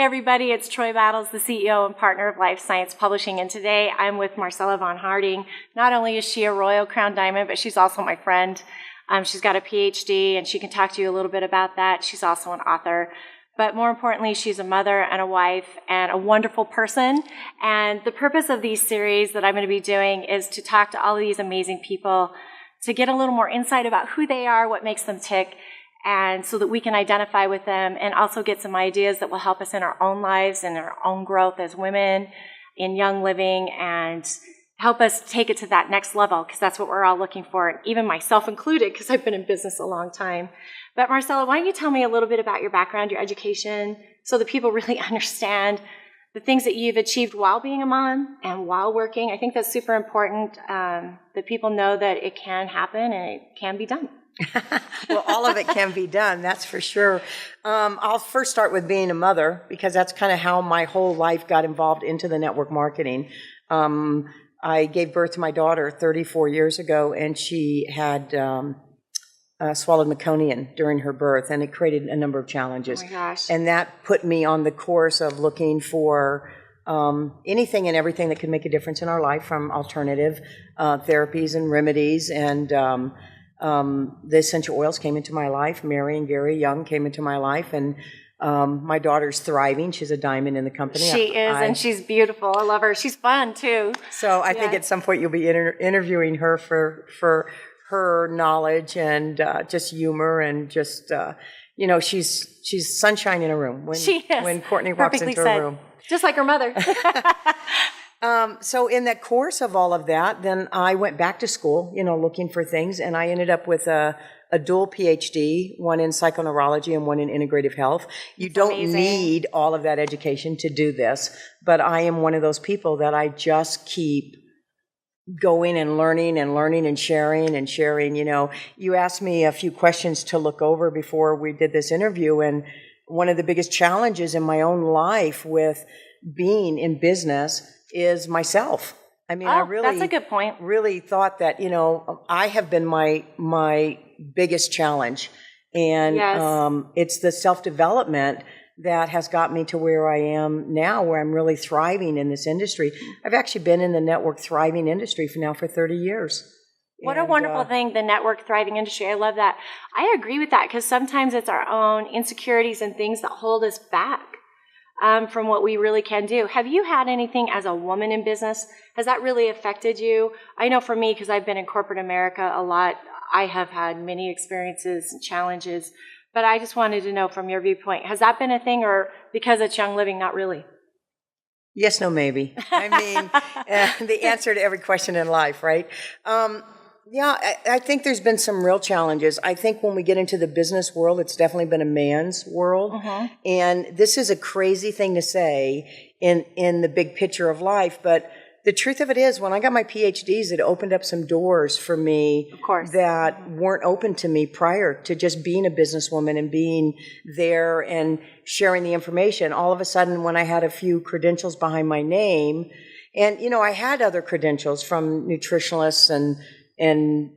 Hey everybody, it's Troy Battles, the CEO and partner of Life Science Publishing, and today I'm with Marcella Vonn Harting. Not only is she a Royal Crown Diamond, but she's also my friend. She's got a PhD, and she can talk to you a little bit about that. She's also an author. But more importantly, she's a mother and a wife and a wonderful person. And the purpose of these series that I'm going to be doing is to talk to all of these amazing people to get a little more insight about who they are, what makes them tick, and so that we can identify with them and also get some ideas that will help us in our own lives and our own growth as women in young living and help us take it to that next level, because that's what we're all looking for, even myself included, because I've been in business a long time. But Marcella, why don't you tell me a little bit about your background, your education, so that people really understand the things that you've achieved while being a mom and while working. I think that's super important, that people know that it can happen and it can be done. Well, all of it can be done, that's for sure. I'll first start with being a mother, because that's kind of how my whole life got involved into the network marketing. I gave birth to my daughter 34 years ago, and she had swallowed meconium during her birth, and it created a number of challenges. Oh my gosh. And that put me on the course of looking for anything and everything that could make a difference in our life, from alternative therapies and remedies, and the essential oils came into my life. Mary and Gary Young came into my life, and my daughter's thriving. She's a diamond in the company. She is, and she's beautiful. I love her. She's fun, too. So I think at some point you'll be interviewing her for her knowledge and just humor and just, she's sunshine in a room. She is. When Courtney walks Perfectly into said. a room. Just like her mother. So in that course of all of that, then I went back to school, looking for things, and I ended up with a dual PhD, one in psychoneurology and one in integrative health. You don't need all of that education to do this, but I am one of those people that I just keep going and learning and sharing and sharing. You asked me a few questions to look over before we did this interview, and one of the biggest challenges in my own life with being in business is myself. I mean, I really, that's a good point. Really thought that, I have been my biggest challenge. And Yes. It's the self-development that has got me to where I am now, where I'm really thriving in this industry. I've actually been in the network thriving industry for 30 years. What a wonderful thing, the network thriving industry. I love that. I agree with that, because sometimes it's our own insecurities and things that hold us back from what we really can do. Have you had anything as a woman in business? Has that really affected you? I know for me, because I've been in corporate America a lot, I have had many experiences and challenges, but I just wanted to know from your viewpoint, has that been a thing, or because it's young living, not really? Yes, no, maybe. I mean, the answer to every question in life, right? Yeah, I think there's been some real challenges. I think when we get into the business world, it's definitely been a man's world. Mm-hmm. And this is a crazy thing to say in the big picture of life, but the truth of it is, when I got my PhDs, it opened up some doors for me Of course. that weren't open to me prior to just being a businesswoman and being there and sharing the information. All of a sudden, when I had a few credentials behind my name, and, I had other credentials from nutritionalists and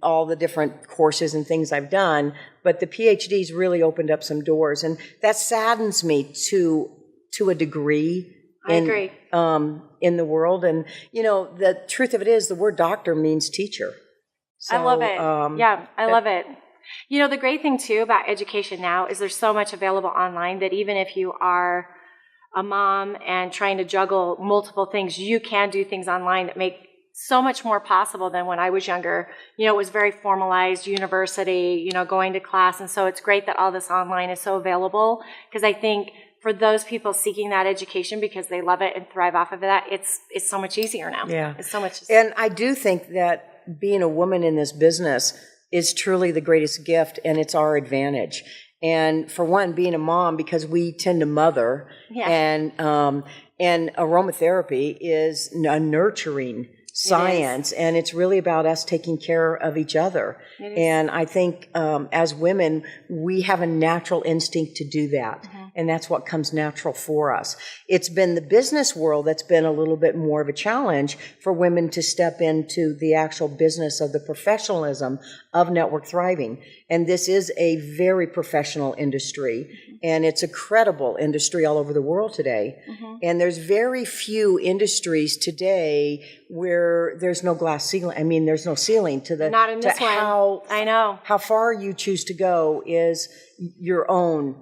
all the different courses and things I've done, but the PhDs really opened up some doors, and that saddens me to a degree. I agree. In the world, and the truth of it is, the word doctor means teacher. So, I love it. I love it. The great thing too about education now is there's so much available online that even if you are a mom and trying to juggle multiple things, you can do things online that make so much more possible than when I was younger. It was very formalized, university, going to class. And so it's great that all this online is so available, because I think for those people seeking that education because they love it and thrive off of that, it's so much easier now. Yeah. It's so much easier. And I do think that being a woman in this business is truly the greatest gift, and it's our advantage. And for one, being a mom, because we tend to mother, and aromatherapy is a nurturing science, and it's really about us taking care of each other. And I think as women, we have a natural instinct to do that. Mm-hmm. and that's what comes natural for us. It's been the business world that's been a little bit more of a challenge for women to step into the actual business of the professionalism of network thriving. And this is a very professional industry, and it's a credible industry all over the world today. And there's very few industries today where there's no glass ceiling. I mean, there's no ceiling to the Not in this one. I know. How far you choose to go is your own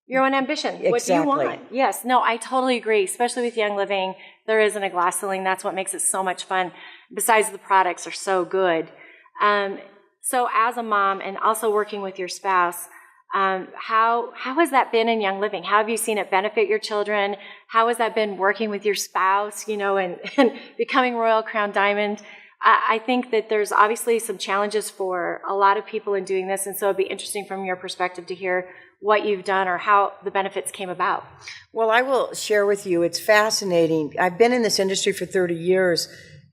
your own ambition. Exactly. What do you want? Yes. No, I totally agree. Especially with Young Living, there isn't a glass ceiling. That's what makes it so much fun. Besides, the products are so good. So as a mom and also working with your spouse, how has that been in Young Living? How have you seen it benefit your children? How has that been working with your spouse, and becoming Royal Crown Diamond? I think that there's obviously some challenges for a lot of people in doing this, and so it'd be interesting from your perspective to hear what you've done or how the benefits came about. Well, I will share with you. It's fascinating. I've been in this industry for 30 years,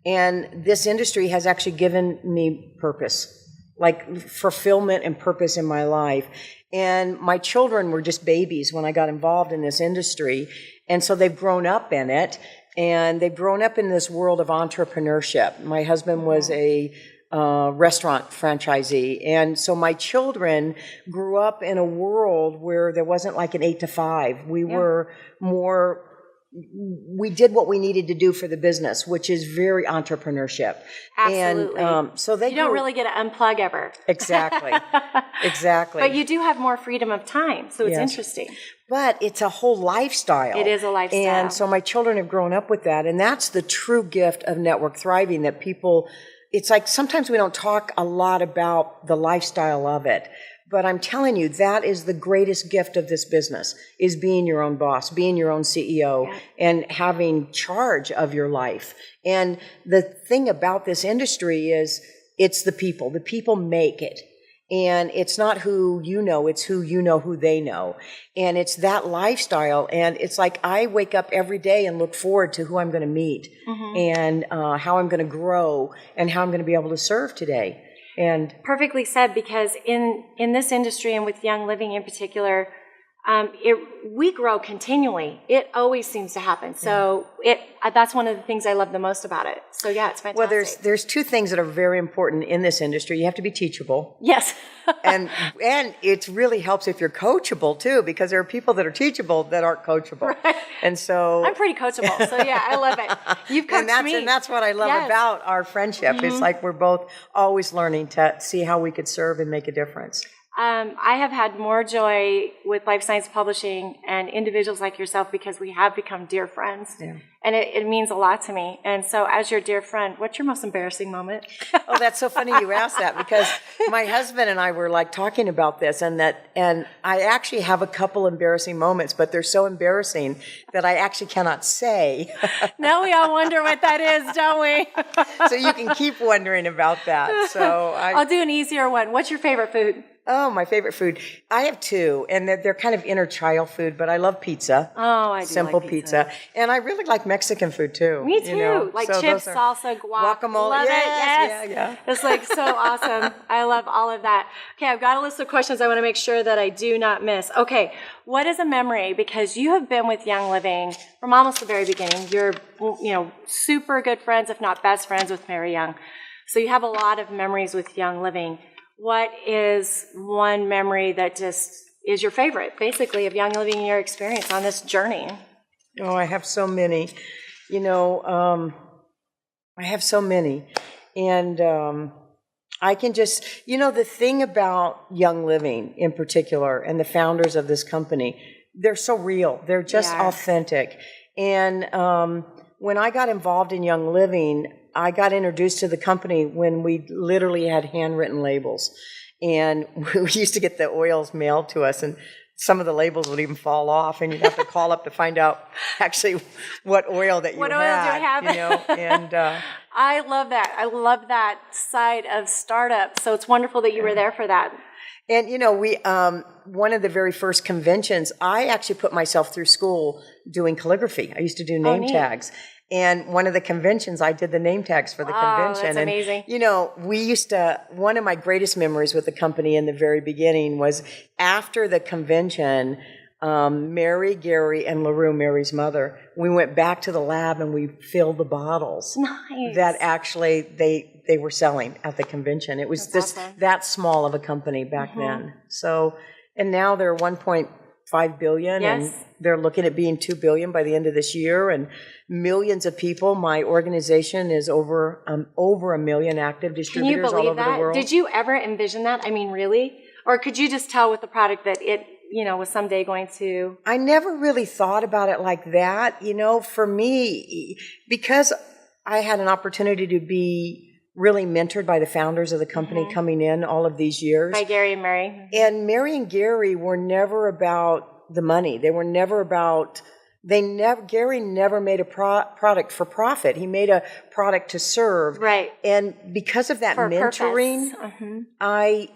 and this industry has actually given me purpose, like fulfillment and purpose in my life. And my children were just babies when I got involved in this industry, and so they've grown up in it. And they've grown up in this world of entrepreneurship. My husband was a restaurant franchisee. And so my children grew up in a world where there wasn't like an 8 to 5. We were more, we did what we needed to do for the business, which is very entrepreneurship. Absolutely. And so you don't really get to unplug ever. Exactly. Exactly. But you do have more freedom of time, so it's interesting. But it's a whole lifestyle. It is a lifestyle. And so my children have grown up with that. And that's the true gift of network thriving, that people, it's like sometimes we don't talk a lot about the lifestyle of it. But I'm telling you, that is the greatest gift of this business, is being your own boss, being your own CEO, and having charge of your life. And the thing about this industry is it's the people. The people make it. And it's not who you know, it's who you know who they know. And it's that lifestyle. And it's like I wake up every day and look forward to who I'm going to meet and how I'm going to grow and how I'm going to be able to serve today. And perfectly said, because in this industry and with Young Living in particular, we grow continually. It always seems to happen. So that's one of the things I love the most about it. So yeah, it's fantastic. Well, there's two things that are very important in this industry. You have to be teachable. Yes. and it really helps if you're coachable too, because there are people that are teachable that aren't coachable. Right. And so I'm pretty coachable. So yeah, I love it. You've coached me. And that's what I love about our friendship. It's like we're both always learning to see how we could serve and make a difference. I have had more joy with Life Science Publishing and individuals like yourself because we have become dear friends. Yeah. And it means a lot to me. And so as your dear friend, what's your most embarrassing moment? Oh, that's so funny you asked that, because my husband and I were like talking about this, and I actually have a couple embarrassing moments, but they're so embarrassing that I actually cannot say. Now we all wonder what that is, don't we? So you can keep wondering about that. So I'll do an easier one. What's your favorite food? Oh, my favorite food. I have two, and they're kind of inner child food, but I love pizza. Oh, I do Simple like pizza. And I really like Mexican food, too. Me too. Like chips, salsa, guacamole. Love it. Yes. Yeah. It's like so awesome. I love all of that. Okay, I've got a list of questions I want to make sure that I do not miss. Okay, what is a memory? Because you have been with Young Living from almost the very beginning. You're, super good friends, if not best friends, with Mary Young. So you have a lot of memories with Young Living. What is one memory that just is your favorite, basically, of Young Living and your experience on this journey? Oh, I have so many. I have so many. And I can just, the thing about Young Living in particular and the founders of this company, they're so real. They're just authentic. And when I got involved in Young Living, I got introduced to the company when we literally had handwritten labels. And we used to get the oils mailed to us, and some of the labels would even fall off, and you'd have to call up to find out actually what oil that you had. What oil do I have? And I love that. I love that side of startup. So it's wonderful that you were there for that. And, we, one of the very first conventions, I actually put myself through school doing calligraphy. I used to do name tags. And one of the conventions, I did the name tags for the convention. That's amazing. And, one of my greatest memories with the company in the very beginning was after the convention, Mary, Gary, and LaRue, Mary's mother, we went back to the lab and we filled the bottles that actually they were selling at the convention. It was that small of a company back then. So, and now they're 1.5 billion, and they're looking at being 2 billion by the end of this year, and millions of people. My organization is over 1 million active distributors all over the world. Did you ever envision that? I mean, really? Or could you just tell with the product that it, was someday going to? I never really thought about it like that. For me, because I had an opportunity to be really mentored by the founders of the company coming in all of these years. By Gary and Mary. And Mary and Gary were never about the money. They were never about, Gary never made a product for profit. He made a product to serve. Right. And because of that mentoring, I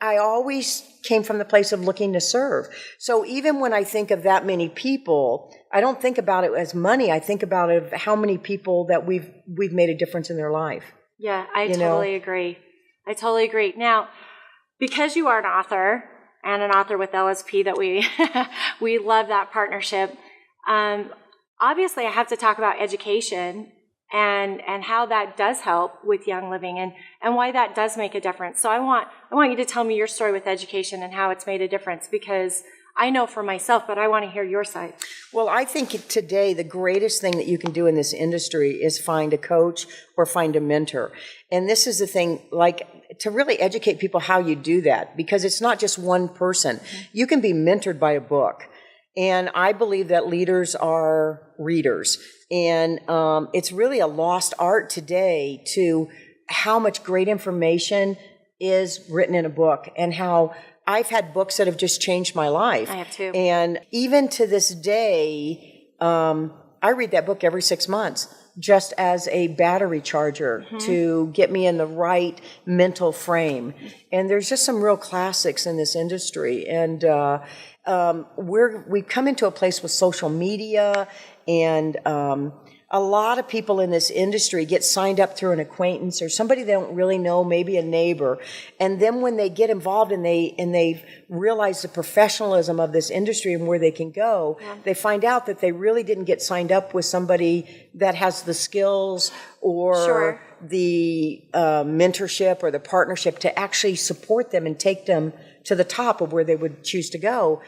always came from the place of looking to serve. So even when I think of that many people, I don't think about it as money. I think about it of how many people that we've made a difference in their life. Yeah, I totally agree. I totally agree. Now, because you are an author and an author with LSP that we love that partnership, obviously I have to talk about education and how that does help with Young Living and why that does make a difference. So I want you to tell me your story with education and how it's made a difference, because I know for myself, but I want to hear your side. Well, I think today the greatest thing that you can do in this industry is find a coach or find a mentor. And this is the thing, to really educate people how you do that, because it's not just one person. You can be mentored by a book. And I believe that leaders are readers. And it's really a lost art today to how much great information is written in a book, and how I've had books that have just changed my life. I have too. And even to this day, I read that book every 6 months, just as a battery charger to get me in the right mental frame. And there's just some real classics in this industry. And we've come into a place with social media, and a lot of people in this industry get signed up through an acquaintance or somebody they don't really know, maybe a neighbor. And then when they get involved and they realize the professionalism of this industry and where they can go, they find out that they really didn't get signed up with somebody that has the skills or the mentorship or the partnership to actually support them and take them to the top of where they would choose to go.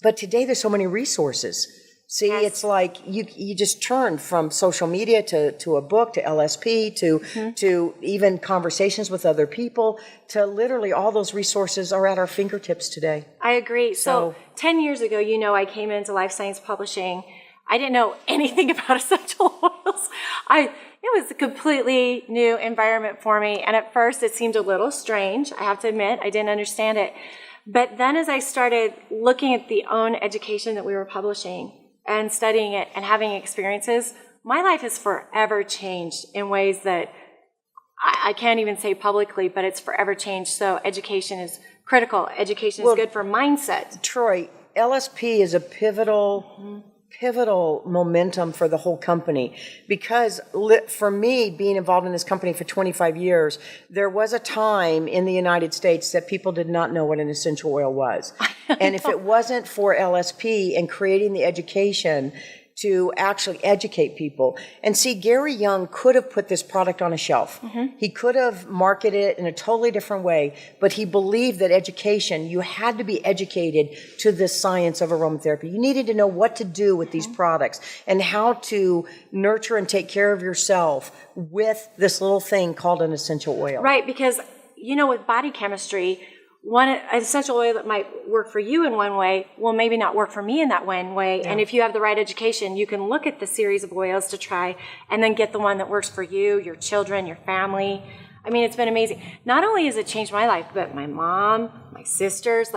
But today there's so many resources. See, it's like you just turn from social media to a book, to LSP, to even conversations with other people, to literally all those resources are at our fingertips today. I agree. So 10 years ago, I came into life science publishing. I didn't know anything about essential oils. It was a completely new environment for me. And at first it seemed a little strange. I have to admit, I didn't understand it. But then as I started looking at the own education that we were publishing and studying it and having experiences, my life has forever changed in ways that I can't even say publicly, but it's forever changed. So education is critical. Education is good for mindset. Troy, LSP is a pivotal momentum for the whole company, because for me, being involved in this company for 25 years, there was a time in the United States that people did not know what an essential oil was. And if it wasn't for LSP and creating the education to actually educate people. And see, Gary Young could have put this product on a shelf. He could have marketed it in a totally different way, but he believed that education, you had to be educated to the science of aromatherapy. You needed to know what to do with these products and how to nurture and take care of yourself with this little thing called an essential oil. Right, because, with body chemistry, an essential oil that might work for you in one way will maybe not work for me in that one way. Yeah. And if you have the right education, you can look at the series of oils to try and then get the one that works for you, your children, your family. I mean, it's been amazing. Not only has it changed my life, but my mom, my sisters,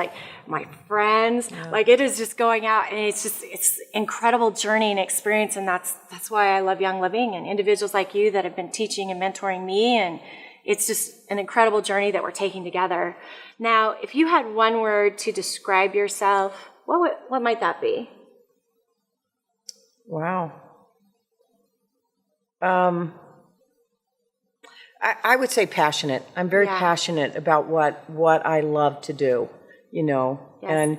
my friends, it is just going out, and it's incredible journey and experience. And that's why I love Young Living and individuals like you that have been teaching and mentoring me. And it's just an incredible journey that we're taking together. Now, if you had one word to describe yourself, what might that be? Wow. I would say passionate. I'm very passionate about what I love to do, you know. Yes. And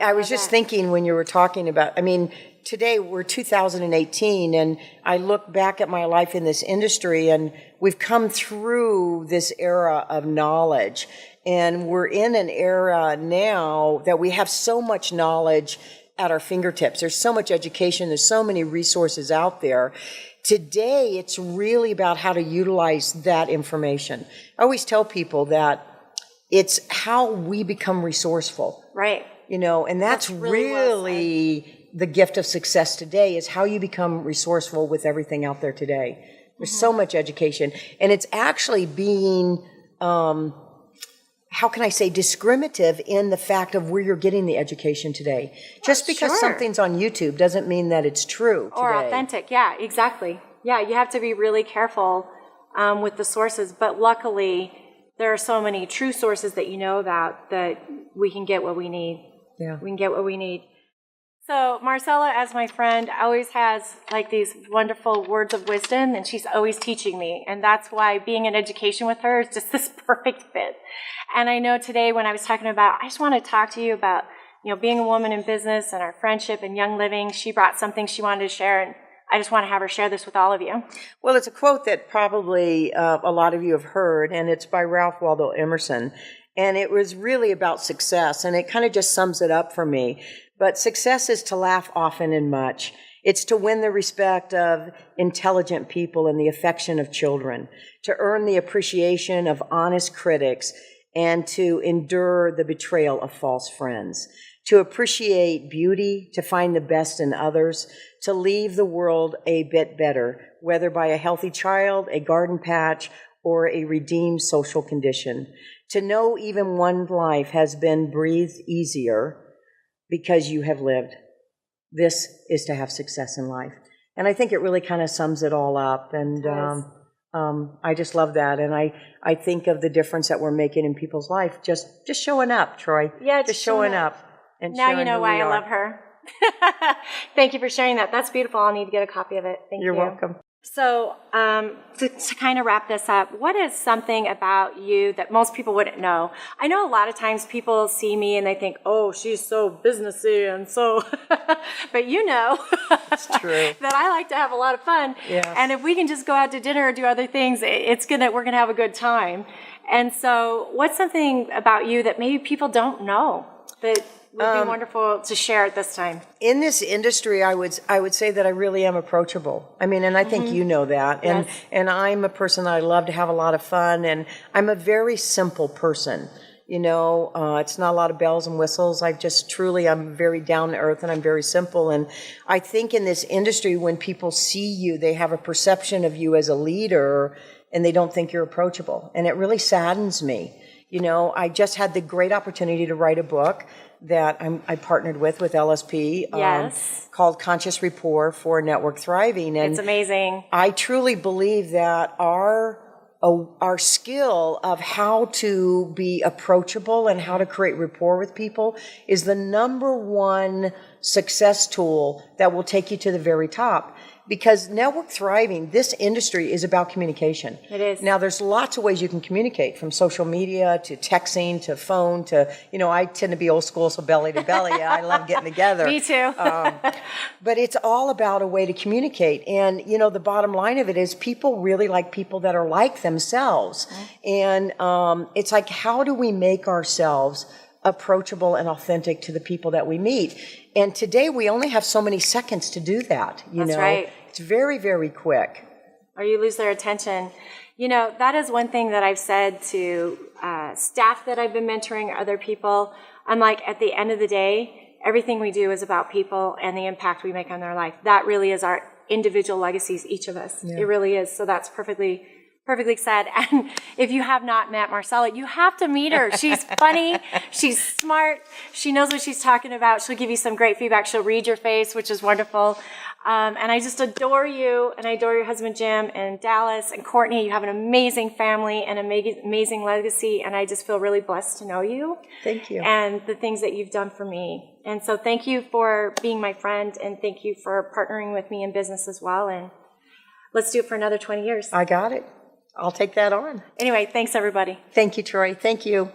I was just thinking when you were talking about, I mean, today we're 2018, and I look back at my life in this industry, and we've come through this era of knowledge, and we're in an era now that we have so much knowledge at our fingertips. There's so much education. There's so many resources out there. Today, it's really about how to utilize that information. I always tell people that it's how we become resourceful. Right. You know, and that's really the gift of success today, is how you become resourceful with everything out there today. There's so much education. And it's actually being, how can I say, discriminative in the fact of where you're getting the education today. Just because something's on YouTube doesn't mean that it's true today. Or authentic, yeah, exactly. Yeah, you have to be really careful with the sources, but luckily there are so many true sources that you know about that we can get what we need. Yeah. We can get what we need. So Marcella, as my friend, always has like these wonderful words of wisdom, and she's always teaching me. And that's why being in education with her is just this perfect fit. And I know today when I was talking about, I just want to talk to you about, you know, being a woman in business and our friendship and young living. She brought something she wanted to share, and I just want to have her share this with all of you. Well, it's a quote that probably a lot of you have heard, and it's by Ralph Waldo Emerson. And it was really about success, and it kind of just sums it up for me. But success is to laugh often and much. It's to win the respect of intelligent people and the affection of children, to earn the appreciation of honest critics, and to endure the betrayal of false friends, to appreciate beauty, to find the best in others, to leave the world a bit better, whether by a healthy child, a garden patch, or a redeemed social condition, to know even one life has been breathed easier because you have lived. This is to have success in life. And I think it really kind of sums it all up. And I just love that. And I think of the difference that we're making in people's life, just showing up, Troy. Yeah, just showing up. And now you know why I love her. Thank you for sharing that. That's beautiful. I'll need to get a copy of it. Thank you. You're welcome. So to kind of wrap this up, what is something about you that most people wouldn't know? I know a lot of times people see me and they think, oh, she's so businessy and so, but you know it's true. that I like to have a lot of fun. Yes. And if we can just go out to dinner or do other things, we're going to have a good time. And so what's something about you that maybe people don't know that would be wonderful to share at this time? In this industry, I would say that I really am approachable. I mean, and I think you know that. And yes. And I'm a person that I love to have a lot of fun, and I'm a very simple person. You know, it's not a lot of bells and whistles. I'm very down to earth, and I'm very simple. And I think in this industry, when people see you, they have a perception of you as a leader, and they don't think you're approachable. And it really saddens me. You know, I just had the great opportunity to write a book that I partnered with LSP, yes. called Conscious Rapport for Network Thriving. And it's amazing. I truly believe that our skill of how to be approachable and how to create rapport with people is the number one success tool that will take you to the very top. Because network thriving, this industry is about communication. It is. Now, there's lots of ways you can communicate, from social media to texting to phone to, you know, I tend to be old school, so belly to belly. I love getting together. Me too. But it's all about a way to communicate. And, you know, the bottom line of it is people really like people that are like themselves. Mm-hmm. And it's like, how do we make ourselves approachable and authentic to the people that we meet? And today we only have so many seconds to do that. That's right. It's very, very quick. Or you lose their attention. You know, that is one thing that I've said to staff that I've been mentoring, other people. I'm like, at the end of the day, everything we do is about people and the impact we make on their life. That really is our individual legacies, each of us. Yeah. It really is. So that's perfectly said. And if you have not met Marcella, you have to meet her. She's funny. She's smart. She knows what she's talking about. She'll give you some great feedback. She'll read your face, which is wonderful. And I just adore you, and I adore your husband, Jim, and Dallas, and Courtney. You have an amazing family and amazing legacy, and I just feel really blessed to know you. Thank you. And the things that you've done for me. And so thank you for being my friend, and thank you for partnering with me in business as well. And let's do it for another 20 years. I got it. I'll take that on. Anyway, thanks everybody. Thank you, Troy. Thank you.